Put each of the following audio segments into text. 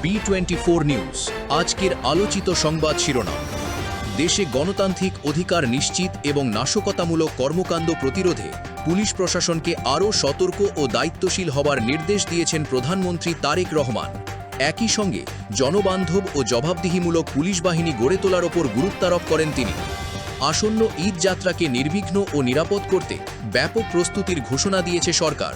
B24 news আজকের আলোচিত সংবাদ শিরোনাম। দেশে গণতান্ত্রিক অধিকার নিশ্চিত এবং নাশকতামূলক কর্মকাণ্ড প্রতিরোধে পুলিশ প্রশাসনকে আরও সতর্ক ও দায়িত্বশীল হবার নির্দেশ দিয়েছেন প্রধানমন্ত্রী তারেক রহমান। একই সঙ্গে জনবান্ধব ও জবাবদিহিমূলক পুলিশ বাহিনী গড়ে তোলার ওপর গুরুত্বারোপ করেন তিনি। আসন্ন ঈদ যাত্রাকে নির্বিঘ্ন ও নিরাপদ করতে ব্যাপক প্রস্তুতির ঘোষণা দিয়েছে সরকার।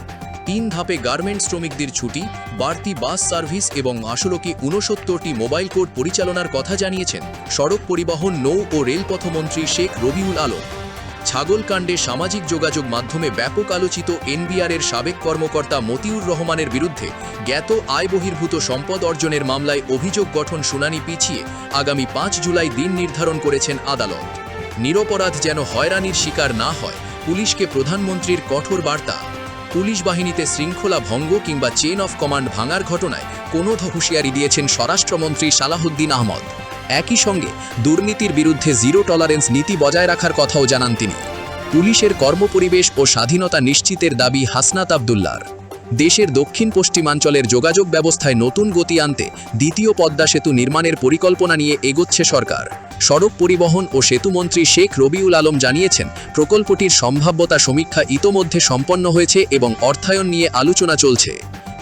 3 ধাপে গার্মেন্টস শ্রমিকদের ছুটি, বাড়তি বাস সার্ভিস এবং 69টি মোবাইল কোর্ট পরিচালনার কথা জানিয়েছেন সড়ক পরিবহন, নৌ ও রেলপথমন্ত্রী শেখ রবিউল আলম। ছাগলকাণ্ডে সামাজিক যোগাযোগ মাধ্যমে ব্যাপক আলোচিত এনবিআরের সাবেক কর্মকর্তা মতিউর রহমানের বিরুদ্ধে জ্ঞাত আয় বহির্ভূত সম্পদ অর্জনের মামলায় অভিযোগ গঠন শুনানি পিছিয়ে আগামী 5 জুলাই দিন নির্ধারণ করেছেন আদালত। নিরপরাধ যেন হয়রানির শিকার না হয়, পুলিশকে প্রধানমন্ত্রীর কঠোর বার্তা। পুলিশ বাহিনীতে শৃঙ্খলা ভঙ্গ কিংবা চেইন অফ কমান্ড ভাঙার ঘটনায় কোনো হুঁশিয়ারি দিয়েছেন স্বরাষ্ট্রমন্ত্রী সালাহুদ্দিন আহমদ। একই সঙ্গে দুর্নীতির বিরুদ্ধে জিরো টলারেন্স নীতি বজায় রাখার কথাও জানান তিনি। পুলিশের কর্মপরিবেশ ও স্বাধীনতা নিশ্চিতের দাবি হাসনাত আবদুল্লার। দেশের দক্ষিণ পশ্চিমাঞ্চলের যোগাযোগ ব্যবস্থায় নতুন গতি আনতে দ্বিতীয় পদ্মা সেতু নির্মাণের পরিকল্পনা নিয়ে এগোচ্ছে সরকার। সড়ক পরিবহন ও সেতুমন্ত্রী শেখ রবিউল আলম জানিয়েছেন, প্রকল্পটির সম্ভাব্যতা সমীক্ষা ইতোমধ্যে সম্পন্ন হয়েছে এবং অর্থায়ন নিয়ে আলোচনা চলছে।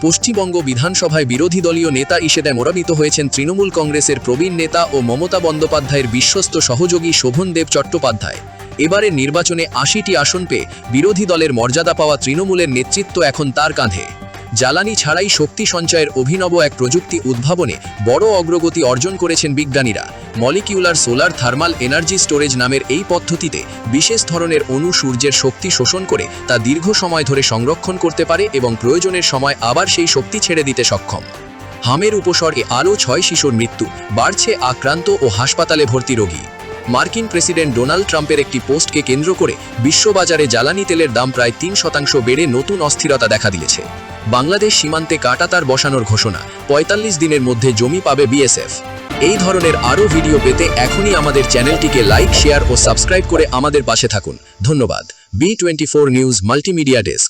পশ্চিমবঙ্গ বিধানসভায় বিরোধী দলীয় নেতা হিসেবে মনোনীত হয়েছেন তৃণমূল কংগ্রেসের প্রবীণ নেতা ও মমতা বন্দ্যোপাধ্যায়ের বিশ্বস্ত সহযোগী শোভনদেব চট্টোপাধ্যায়। এবারের নির্বাচনে 80টি আসন পেয়ে বিরোধী দলের মর্যাদা পাওয়া তৃণমূলের নেতৃত্ব এখন তার কাঁধে। জ্বালানি ছাড়াই শক্তি সঞ্চয়ের অভিনব এক প্রযুক্তি উদ্ভাবনে বড় অগ্রগতি অর্জন করেছেন বিজ্ঞানীরা। Molecular solar thermal energy storage নামের এই পদ্ধতিতে বিশেষ ধরনের অণু সূর্যের শক্তি শোষণ করে তা দীর্ঘ সময় ধরে সংরক্ষণ করতে পারে এবং প্রয়োজনের সময় আবার সেই শক্তি ছেড়ে দিতে সক্ষম। হামের উপসর্গে আরও 6 শিশুর মৃত্যু, বাড়ছে আক্রান্ত ও হাসপাতালে ভর্তি রোগী। মার্কিন প্রেসিডেন্ট ডোনাল্ড ট্রাম্পের একটি পোস্টকে কেন্দ্র করে বিশ্ববাজারে জ্বালানি তেলের দাম প্রায় 3% বেড়ে নতুন অস্থিরতা দেখা দিয়েছে। বাংলাদেশ সীমান্তে কাঁটাতার বসানোর ঘোষণা, 45 দিনের মধ্যে জমি পাবে বিএসএফ। এই ধরনের আরও ভিডিও পেতে এখনই আমাদের চ্যানেলটিকে লাইক, শেয়ার ও সাবস্ক্রাইব করে আমাদের পাশে থাকুন। ধন্যবাদ। B24 news multimedia desk.